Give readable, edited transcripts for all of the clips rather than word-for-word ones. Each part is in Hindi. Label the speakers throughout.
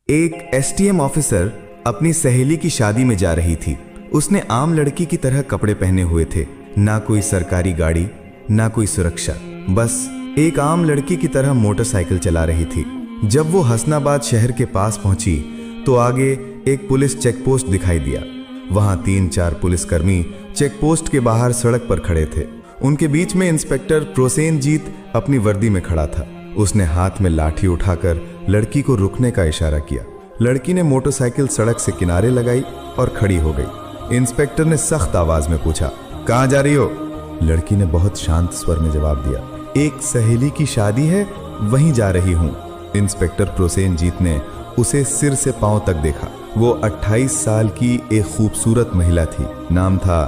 Speaker 1: एक एसटीएम ऑफिसर अपनी सहेली की शादी में जा रही थी। उसने आम लड़की की तरह कपड़े पहने हुए थे, ना कोई सरकारी गाड़ी, ना कोई सुरक्षा, बस एक आम लड़की की तरह मोटरसाइकिल चला रही थी। जब वो हसनाबाद शहर के पास पहुंची तो आगे एक पुलिस चेकपोस्ट दिखाई दिया। वहां 3-4 पुलिसकर्मी चेकपोस्ट के बाहर सड़क पर खड़े थे। उनके बीच में इंस्पेक्टर प्रोसेनजीत अपनी वर्दी में खड़ा था। उसने हाथ में लाठी उठाकर लड़की को रुकने का इशारा किया। लड़की ने मोटरसाइकिल सड़क से किनारे लगाई और खड़ी हो गई। इंस्पेक्टर ने सख्त आवाज में पूछा, कहां जा रही हो? लड़की ने बहुत शांत स्वर में जवाब दिया, एक सहेली की शादी है, वहीं जा रही हूं। इंस्पेक्टर प्रोसेनजीत ने उसे सिर से पांव तक देखा। वो 28 साल की एक खूबसूरत महिला थी। नाम था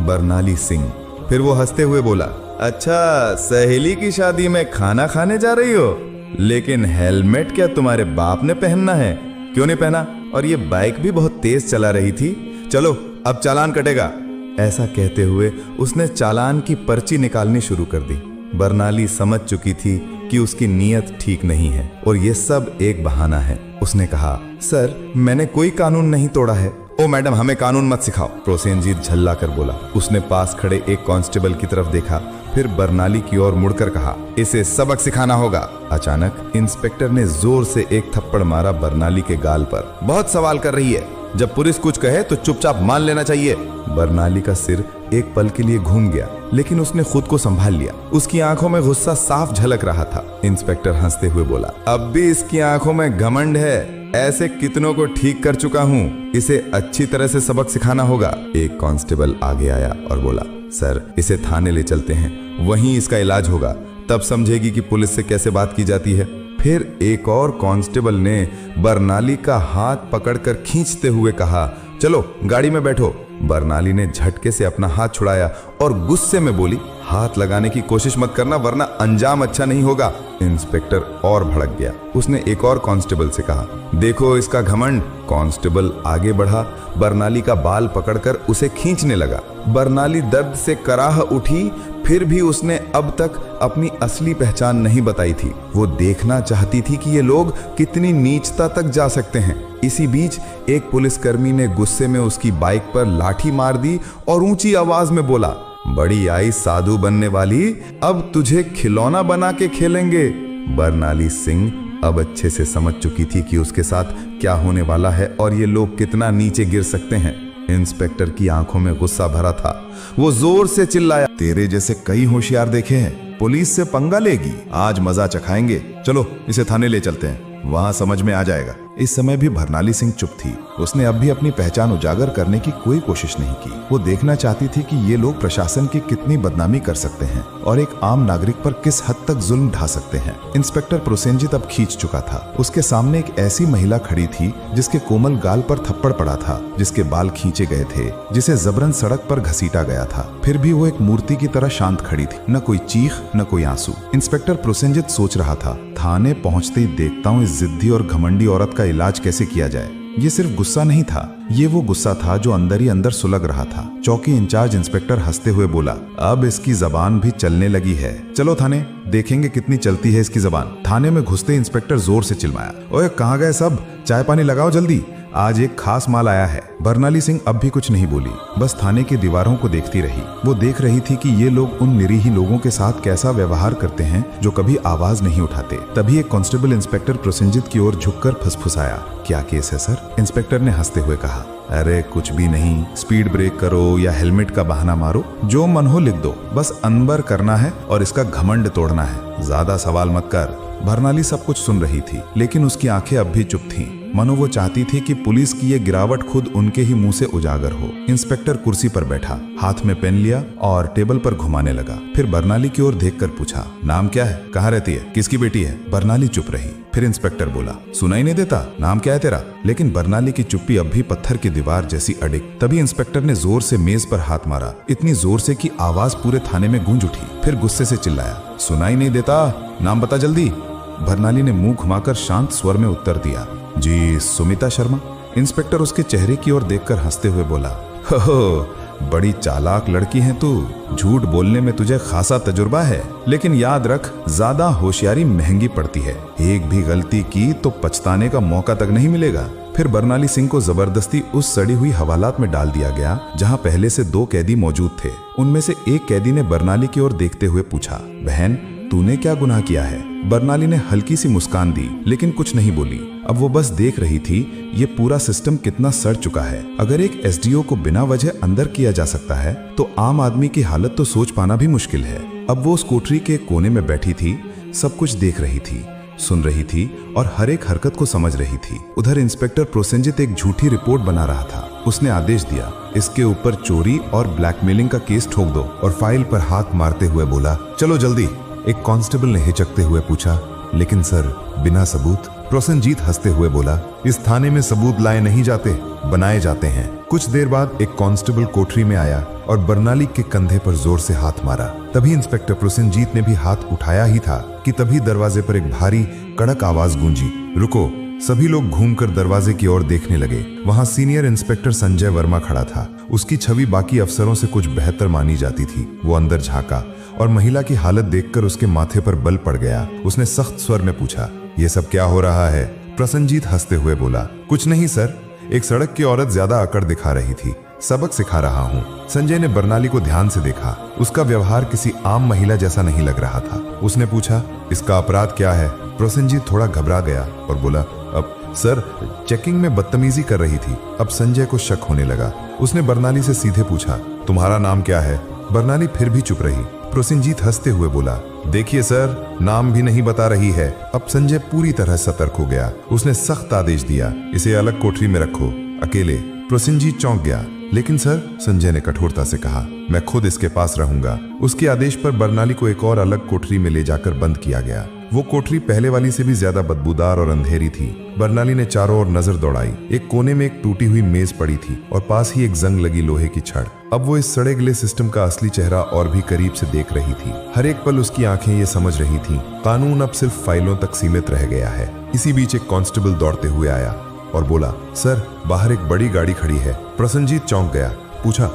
Speaker 1: बरनाली सिंह। फिर वो हंसते हुए बोला, अच्छा, सहेली की शादी में खाना खाने जा रही हो? लेकिन हेलमेट क्या तुम्हारे बाप ने पहनना है? क्यों नहीं पहना? और ये बाइक भी बहुत तेज चला रही थी। चलो अब चालान कटेगा। ऐसा कहते हुए उसने चालान की पर्ची निकालनी शुरू कर दी। बरनाली समझ चुकी थी कि उसकी नीयत ठीक नहीं है और ये सब एक बहाना है। उसने कहा, सर, मैंने कोई कानून नहीं तोड़ा है। ओ मैडम, हमें कानून मत सिखाओ, प्रोसेनजीत झल्ला कर बोला। उसने पास खड़े एक कांस्टेबल की तरफ देखा, फिर बरनाली की ओर मुड़कर कहा, इसे सबक सिखाना होगा। अचानक इंस्पेक्टर ने जोर से एक थप्पड़ मारा बरनाली के गाल पर। बहुत सवाल कर रही है, जब पुलिस कुछ कहे तो चुपचाप मान लेना चाहिए। बरनाली का सिर एक पल के लिए घूम गया, लेकिन उसने खुद को संभाल लिया। उसकी आंखों में गुस्सा साफ झलक रहा था। इंस्पेक्टर हंसते हुए बोला, अब भी इसकी आंखों में घमंड है। ऐसे कितनों को ठीक कर चुका हूँ, इसे अच्छी तरह से सबक सिखाना होगा। एक कांस्टेबल आगे आया और बोला, सर, इसे थाने ले चलते हैं, वहीं इसका इलाज होगा, तब समझेगी कि पुलिस से कैसे बात की जाती है। फिर एक और कांस्टेबल ने बरनाली का हाथ पकड़कर खींचते हुए कहा, चलो गाड़ी में बैठो। बरनाली ने झटके से अपना हाथ छुड़ाया और गुस्से में बोली, हाथ लगाने की कोशिश मत करना, वरना अंजाम अच्छा नहीं होगा। इंस्पेक्टर और भड़क गया। उसने एक और कांस्टेबल से कहा, देखो इसका घमंड। कांस्टेबल आगे बढ़ा, बरनाली का बाल पकड़कर उसे खींचने लगा। बरनाली दर्द से कराह उठी, फिर भी उसने अब तक अपनी असली पहचान नहीं बताई थी। वो देखना चाहती थी कि ये लोग कितनी नीचता तक जा सकते हैं। इसी बीच एक पुलिसकर्मी ने गुस्से में उसकी बाइक पर लाठी मार दी और ऊंची आवाज में बोला, बड़ी आई साधु बनने वाली, अब तुझे खिलौना बना के खेलेंगे। बरनाली सिंह अब अच्छे से समझ चुकी थी कि उसके साथ क्या होने वाला है और ये लोग कितना नीचे गिर सकते हैं। इंस्पेक्टर की आंखों में गुस्सा भरा था। वो जोर से चिल्लाया, तेरे जैसे कई होशियार देखे हैं, पुलिस से पंगा लेगी, आज मजा चखाएंगे। चलो इसे थाने ले चलते हैं, वहां समझ में आ जाएगा। इस समय भी बरनाली सिंह चुप थी। उसने अब भी अपनी पहचान उजागर करने की कोई कोशिश नहीं की। वो देखना चाहती थी कि ये लोग प्रशासन की कितनी बदनामी कर सकते हैं और एक आम नागरिक पर किस हद तक जुल्म ढा सकते हैं। इंस्पेक्टर प्रोसेनजीत अब खींच चुका था। उसके सामने एक ऐसी महिला खड़ी थी जिसके कोमल गाल पर थप्पड़ पड़ा था, जिसके बाल खींचे गए थे, जिसे जबरन सड़क पर घसीटा गया था। फिर भी वो एक मूर्ति की तरह शांत खड़ी थी, न कोई चीख न कोई आंसू। इंस्पेक्टर प्रोसेनजीत सोच रहा था, थाने पहुंचते ही देखता हूँ इस जिद्दी और घमंडी औरत का इलाज कैसे किया जाए। ये सिर्फ गुस्सा नहीं था, ये वो गुस्सा था जो अंदर ही अंदर सुलग रहा था। चौकी इंचार्ज इंस्पेक्टर हंसते हुए बोला, अब इसकी जबान भी चलने लगी है, चलो थाने, देखेंगे कितनी चलती है इसकी जबान। थाने में घुसते इंस्पेक्टर जोर से चिल्लाया, ओए कहाँ गए सब, चाय पानी लगाओ जल्दी, आज एक खास माल आया है। बरनाली सिंह अब भी कुछ नहीं बोली, बस थाने की दीवारों को देखती रही। वो देख रही थी कि ये लोग उन निरीह लोगों के साथ कैसा व्यवहार करते हैं जो कभी आवाज नहीं उठाते। तभी एक कांस्टेबल इंस्पेक्टर प्रोसेनजीत की ओर झुककर फुसफुसाया, क्या केस है सर? इंस्पेक्टर ने हंसते हुए कहा, अरे कुछ भी नहीं, स्पीड ब्रेक करो या हेलमेट का बहाना मारो, जो मन हो लिख दो, बस अनबर करना है और इसका घमंड तोड़ना है, ज्यादा सवाल मत कर। बरनाली सब कुछ सुन रही थी, लेकिन उसकी आंखें अब भी चुप थीं। मनो वो चाहती थी कि पुलिस की ये गिरावट खुद उनके ही मुंह से उजागर हो। इंस्पेक्टर कुर्सी पर बैठा, हाथ में पेन लिया और टेबल पर घुमाने लगा। फिर बरनाली की ओर देखकर पूछा, नाम क्या है, कहाँ रहती है, किसकी बेटी है? बरनाली चुप रही। फिर इंस्पेक्टर बोला, सुनाई नहीं देता, नाम क्या है तेरा? लेकिन बरनाली की चुप्पी अब भी पत्थर की दीवार जैसी अडिग। तभी इंस्पेक्टर ने जोर से मेज पर हाथ मारा, इतनी जोर से कि आवाज पूरे थाने में गूंज उठी। फिर गुस्से से चिल्लाया, सुनाई नहीं देता, नाम बता जल्दी। बरनाली ने मुंह घुमाकर शांत स्वर में उत्तर दिया, जी सुमिता शर्मा। इंस्पेक्टर उसके चेहरे की ओर देखकर हंसते हुए बोला, हो
Speaker 2: बड़ी चालाक लड़की है तू, झूठ बोलने में तुझे खासा तजुर्बा है, लेकिन याद रख ज्यादा होशियारी महंगी पड़ती है। एक भी गलती की तो पछताने का मौका तक नहीं मिलेगा। फिर बरनाली सिंह को जबरदस्ती उस सड़ी हुई हवालात में डाल दिया गया जहां पहले से 2 कैदी मौजूद थे। उनमें से एक कैदी ने बरनाली की ओर देखते हुए पूछा, बहन तूने क्या गुनाह किया है? बरनाली ने हल्की सी मुस्कान दी लेकिन कुछ नहीं बोली। अब वो बस देख रही थी ये पूरा सिस्टम कितना सड़ चुका है। अगर एक एसडीओ को बिना वजह अंदर किया जा सकता है तो आम आदमी की हालत तो सोच पाना भी मुश्किल है। अब वो उस कोठरी के कोने में बैठी थी, सब कुछ देख रही थी, सुन रही थी और हर एक हरकत को समझ रही थी। उधर इंस्पेक्टर प्रोसेनजीत एक झूठी रिपोर्ट बना रहा था। उसने आदेश दिया, इसके ऊपर चोरी और ब्लैकमेलिंग का केस ठोक दो, और फाइल पर हाथ मारते हुए बोला, चलो जल्दी। एक कांस्टेबल ने हिचकते हुए पूछा, लेकिन सर बिना सबूत? प्रोसेनजीत हंसते हुए बोला, इस थाने में सबूत लाए नहीं जाते, बनाए जाते हैं। कुछ देर बाद एक कांस्टेबल कोठरी में आया और बरनाली के कंधे पर जोर से हाथ मारा। तभी इंस्पेक्टर प्रोसेनजीत ने भी हाथ उठाया ही था कि तभी दरवाजे पर एक भारी कड़क आवाज गूंजी, रुको। सभी लोग घूमकर दरवाजे की ओर देखने लगे। वहां सीनियर इंस्पेक्टर संजय वर्मा खड़ा था। उसकी छवि बाकी अफसरों से कुछ बेहतर मानी जाती थी। वो अंदर झांका और महिला की हालत देखकर उसके माथे पर बल पड़ गया। उसने सख्त स्वर में पूछा, ये सब क्या हो रहा है? प्रोसेनजीत हंसते हुए बोला, कुछ नहीं सर, एक सड़क की औरत ज्यादा अकड़ दिखा रही थी, सबक सिखा रहा हूँ। संजय ने बरनाली को ध्यान से देखा। उसका व्यवहार किसी आम महिला जैसा नहीं लग रहा था। उसने पूछा, इसका अपराध क्या है? प्रोसेनजीत थोड़ा घबरा गया और बोला, अब सर चेकिंग में बदतमीजी कर रही थी। अब संजय को शक होने लगा। उसने बरनाली से सीधे पूछा, तुम्हारा नाम क्या है? बरनाली फिर भी चुप रही। प्रोसेनजीत हंसते हुए बोला, देखिए सर, नाम भी नहीं बता रही है। अब संजय पूरी तरह सतर्क हो गया। उसने सख्त आदेश दिया, इसे अलग कोठरी में रखो, अकेले। प्रोसेनजीत चौंक गया। लेकिन सर, संजय ने कठोरता से कहा, मैं खुद इसके पास रहूंगा। उसके आदेश पर बरनाली को एक और अलग कोठरी में ले जाकर बंद किया गया। वो कोठरी पहले वाली से भी ज्यादा बदबूदार और अंधेरी थी। बरनाली ने चारों ओर नजर दौड़ाई। एक कोने में एक टूटी हुई मेज पड़ी थी और पास ही एक जंग लगी लोहे की छड़। अब वो इस सड़े गले सिस्टम का असली चेहरा और भी करीब से देख रही थी। हर एक पल उसकी आंखें ये समझ रही थी, कानून अब सिर्फ फाइलों तक सीमित रह गया है। इसी बीच एक कांस्टेबल दौड़ते हुए आया और बोला, सर बाहर एक बड़ी गाड़ी खड़ी है। प्रोसेनजीत चौंक गया। पूछा,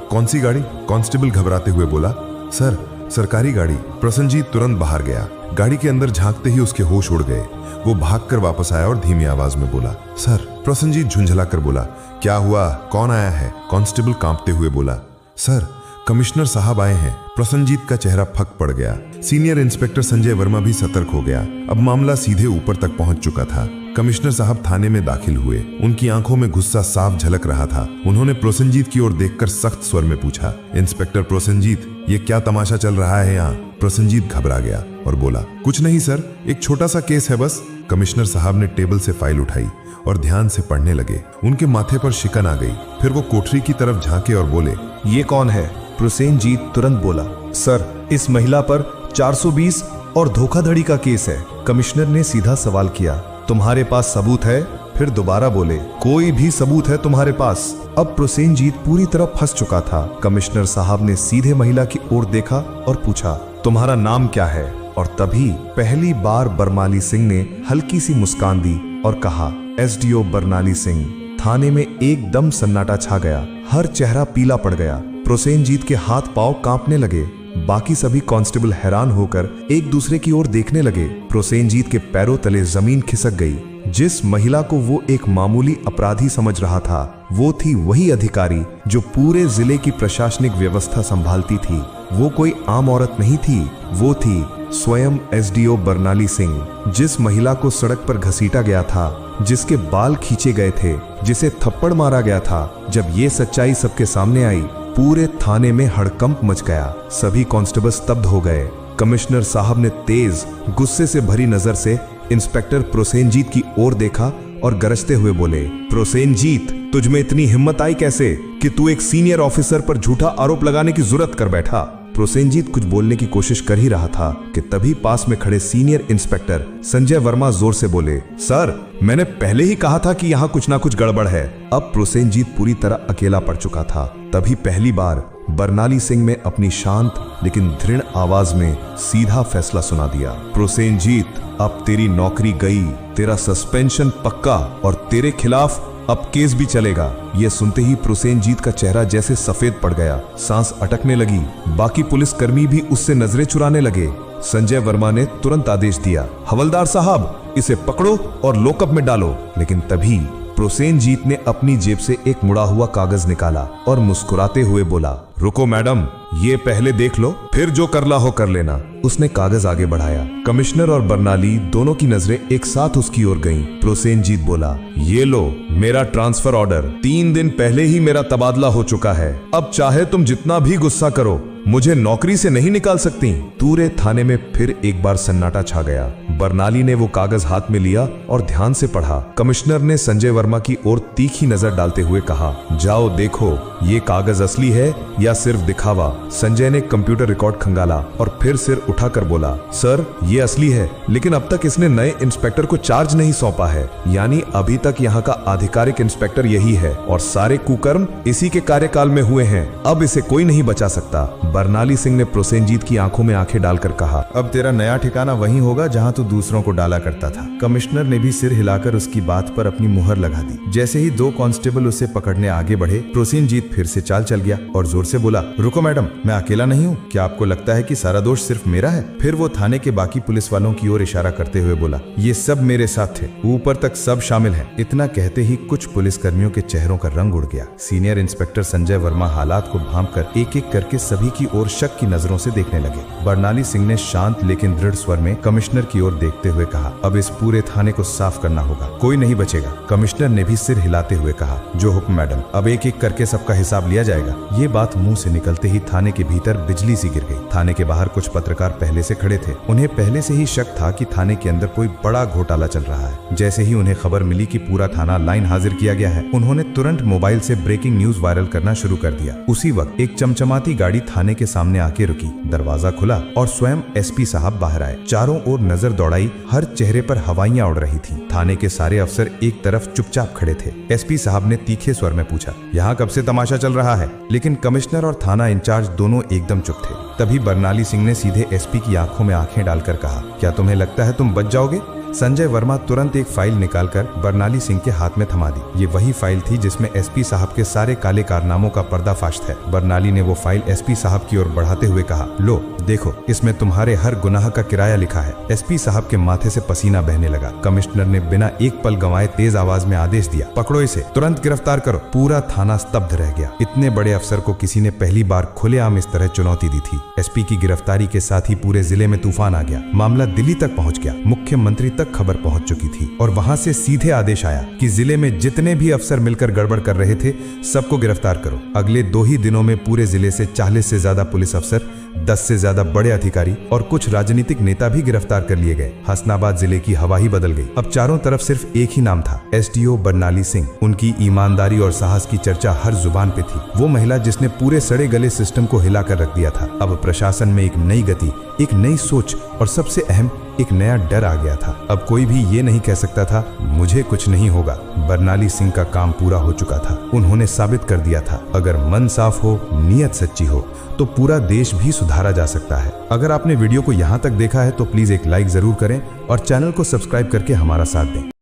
Speaker 2: कौन सी गाड़ी? कांस्टेबल घबराते हुए बोला, सर सरकारी गाड़ी। प्रोसेनजीत तुरंत बाहर गया। गाड़ी के अंदर झांकते ही उसके होश उड़ गए। वो भागकर वापस आया और धीमी आवाज में बोला, सर। प्रोसेनजीत झुंझलाकर बोला, क्या हुआ? कौन आया है? कांस्टेबल कांपते हुए बोला, सर कमिश्नर साहब आए हैं। प्रोसेनजीत का चेहरा फक पड़ गया। सीनियर इंस्पेक्टर संजय वर्मा भी सतर्क हो गया। अब मामला सीधे ऊपर तक पहुंच चुका था। कमिश्नर साहब थाने में दाखिल हुए। उनकी आंखों में गुस्सा साफ झलक रहा था। उन्होंने प्रोसेनजीत की ओर देखकर सख्त स्वर में पूछा, इंस्पेक्टर प्रोसेनजीत, ये क्या तमाशा चल रहा है यहाँ? प्रोसेनजीत घबरा गया और बोला, कुछ नहीं सर, एक छोटा सा केस है बस। कमिश्नर साहब ने टेबल से फाइल उठाई और ध्यान से पढ़ने लगे। उनके माथे पर शिकन आ गई। फिर वो कोठरी की तरफ झांके और बोले,
Speaker 1: ये कौन है? प्रोसेनजीत तुरंत बोला, सर इस महिला पर 420 और धोखाधड़ी का केस है। कमिश्नर ने सीधा सवाल किया, तुम्हारे पास सबूत है? फिर दोबारा बोले, कोई भी सबूत है तुम्हारे पास? अब प्रोसेनजीत पूरी तरह फंस चुका था। कमिश्नर साहब ने सीधे महिला की ओर देखा और पूछा, तुम्हारा नाम क्या है? और तभी पहली बार बरनाली सिंह ने हल्की सी मुस्कान दी और कहा, एसडीओ बरनाली सिंह। थाने में एकदम सन्नाटा छा गया। हर चेहरा पीला पड़ गया। प्रोसेनजीत के हाथ पांव कांपने लगे। बाकी सभी कांस्टेबल हैरान होकर एक दूसरे की ओर देखने लगे। प्रोसेनजीत के पैरों तले जमीन खिसक गई। जिस महिला को वो एक मामूली अपराधी समझ रहा था, वो थी वही अधिकारी जो पूरे जिले की प्रशासनिक व्यवस्था संभालती थी। वो कोई आम औरत नहीं थी, वो थी स्वयं एसडीओ बरनाली सिंह। जिस महिला को सड़क पर घसीटा गया था, जिसके बाल खींचे गए थे, जिसे थप्पड़ मारा गया था, जब ये सच्चाई सबके सामने आई, पूरे थाने में हड़कंप मच गया। सभी कांस्टेबल स्तब्ध हो गए। कमिश्नर साहब ने तेज गुस्से से भरी नजर से इंस्पेक्टर प्रोसेनजीत की ओर देखा और गरजते हुए बोले, प्रोसेनजीत, तुझ में इतनी हिम्मत आई कैसे कि तू एक सीनियर ऑफिसर पर झूठा आरोप लगाने की जुर्रत कर बैठा? प्रोसेनजीत कुछ बोलने की कोशिश कर ही रहा था कि तभी पास में खड़े सीनियर इंस्पेक्टर संजय वर्मा जोर से बोले, सर मैंने पहले ही कहा था कि यहाँ कुछ ना कुछ गड़बड़ है। अब प्रोसेनजीत पूरी तरह अकेला पड़ चुका था। तभी पहली बार बरनाली सिंह ने अपनी शांत लेकिन दृढ़ आवाज में सीधा फैसला सुना दिया, प्रोसेनजीत, अब तेरी नौकरी गई, तेरा सस्पेंशन पक्का और तेरे खिलाफ
Speaker 2: अब केस भी चलेगा। ये सुनते ही प्रोसेनजीत का चेहरा जैसे सफेद पड़ गया, सांस अटकने लगी। बाकी पुलिसकर्मी भी उससे नजरें चुराने लगे। संजय वर्मा ने तुरंत आदेश दिया, हवलदार साहब, इसे पकड़ो और लॉकअप में डालो। लेकिन तभी प्रोसेनजीत ने अपनी जेब से एक मुड़ा हुआ कागज निकाला और मुस्कुराते हुए बोला, रुको मैडम, ये पहले देख लो, फिर जो करना हो कर लेना। उसने कागज आगे बढ़ाया। कमिश्नर और बर्नाली दोनों की नजरें एक साथ उसकी ओर गईं। प्रोसेनजीत बोला, ये लो मेरा ट्रांसफर ऑर्डर। 3 दिन पहले ही मेरा तबादला हो चुका है। अब चाहे तुम जितना भी गुस्सा करो, मुझे नौकरी से नहीं निकाल सकती। पूरे थाने में फिर एक बार सन्नाटा छा गया। बर्नाली ने वो कागज हाथ में लिया और ध्यान से पढ़ा। कमिश्नर ने संजय वर्मा की ओर तीखी नजर डालते हुए कहा, जाओ देखो ये कागज असली है या सिर्फ दिखावा। संजय ने कंप्यूटर रिकॉर्ड खंगाला और फिर सिर उठाकर बोला, सर ये असली है, लेकिन अब तक इसने नए इंस्पेक्टर को चार्ज नहीं सौंपा है। यानी अभी तक यहाँ का आधिकारिक इंस्पेक्टर यही है और सारे कुकर्म इसी के कार्यकाल में हुए हैं। अब इसे कोई नहीं बचा सकता। बर्नाली सिंह ने प्रोसेनजीत की आंखों में आंखें डालकर कहा,
Speaker 1: अब तेरा नया ठिकाना वहीं होगा जहां तू दूसरों को डाला करता था। कमिश्नर ने भी सिर हिलाकर उसकी बात पर अपनी मुहर लगा दी। जैसे ही 2 कांस्टेबल उसे पकड़ने आगे बढ़े, प्रोसेनजीत फिर से चाल चल गया और जोर से बोला, रुको मैडम, मैं अकेला नहीं हूँ। क्या आपको लगता है कि सारा दोष सिर्फ मेरा है? फिर वो थाने के बाकी पुलिस वालों की ओर इशारा करते हुए बोला, ये सब मेरे साथ थे, ऊपर तक सब शामिल हैं। इतना कहते ही कुछ पुलिसकर्मियों के चेहरों का रंग उड़ गया। सीनियर इंस्पेक्टर संजय वर्मा हालात को भांपकर एक एक करके सभी की ओर शक की नजरों से देखने लगे। बर्नाली सिंह ने शांत लेकिन दृढ़ स्वर में कमिश्नर की ओर देखते हुए कहा, अब इस पूरे थाने को साफ करना होगा, कोई नहीं बचेगा। कमिश्नर ने भी सिर हिलाते हुए कहा, जो हुक्म मैडम, अब एक एक करके सबका हिसाब लिया जाएगा। ये बात मुंह से निकलते ही थाने के भीतर बिजली सी गिर गई। थाने के बाहर कुछ पत्रकार पहले से खड़े थे। उन्हें पहले से ही शक था कि थाने के अंदर कोई बड़ा घोटाला चल रहा है। जैसे ही उन्हें खबर मिली कि पूरा थाना लाइन हाजिर किया गया है, उन्होंने तुरंत मोबाइल से ब्रेकिंग न्यूज वायरल करना शुरू कर दिया। उसी वक्त एक चमचमाती गाड़ी थाने के सामने आके रुकी। दरवाजा खुला और स्वयं एसपी साहब बाहर आए। चारों ओर नजर दौड़ाई, हर चेहरे पर हवाइयां उड़ रही थी। थाने के सारे अफसर एक तरफ चुपचाप खड़े थे। एसपी साहब ने तीखे स्वर में पूछा, यहाँ कब से तमाशा चल रहा है? लेकिन कमिश्नर और थाना इंचार्ज दोनों एकदम चुप थे। तभी बर्नाली सिंह ने सीधे एसपी की आंखों में आंखें डालकर कहा, क्या तुम्हें लगता है तुम बच जाओगे? संजय वर्मा तुरंत एक फाइल निकालकर बर्नाली सिंह के हाथ में थमा दी। ये वही फाइल थी जिसमें एसपी साहब के सारे काले कारनामों का पर्दाफाश था। बर्नाली ने वो फाइल एसपी साहब की ओर बढ़ाते हुए कहा, लो देखो, इसमें तुम्हारे हर गुनाह का किराया लिखा है। एसपी साहब के माथे से पसीना बहने लगा। कमिश्नर ने बिना एक पल गंवाए तेज आवाज में आदेश दिया, पकड़ो इसे, तुरंत गिरफ्तार करो। पूरा थाना स्तब्ध रह गया। इतने बड़े अफसर को किसी ने पहली बार खुलेआम इस तरह चुनौती दी थी। एसपी की गिरफ्तारी के साथ ही पूरे जिले में तूफान आ गया। मामला दिल्ली तक पहुंच गया। मुख्यमंत्री तक खबर पहुंच चुकी थी और वहां से सीधे आदेश आया कि जिले में जितने भी अफसर मिलकर गड़बड़ कर रहे थे, सबको गिरफ्तार करो। अगले 2 ही दिनों में पूरे जिले से 40 से ज्यादा पुलिस अफसर, 10 से ज्यादा बड़े अधिकारी और कुछ राजनीतिक नेता भी गिरफ्तार कर लिए गए। हसनाबाद जिले की हवा ही बदल गई। अब चारों तरफ सिर्फ एक ही नाम था, एसडीओ बर्नाली सिंह। उनकी ईमानदारी और साहस की चर्चा हर जुबान पे थी। वो महिला जिसने पूरे सड़े गले सिस्टम को हिलाकर रख दिया था। अब प्रशासन में एक नई गति, एक नई सोच और सबसे अहम एक नया डर आ गया था। अब कोई भी ये नहीं कह सकता था मुझे कुछ नहीं होगा। बर्नाली सिंह का काम पूरा हो चुका था। उन्होंने साबित कर दिया था, अगर मन साफ हो, नीयत सच्ची हो, तो पूरा देश भी सुधारा जा सकता है। अगर आपने वीडियो को यहाँ तक देखा है तो प्लीज एक लाइक जरूर करें और चैनल को सब्सक्राइब करके हमारा साथ दें।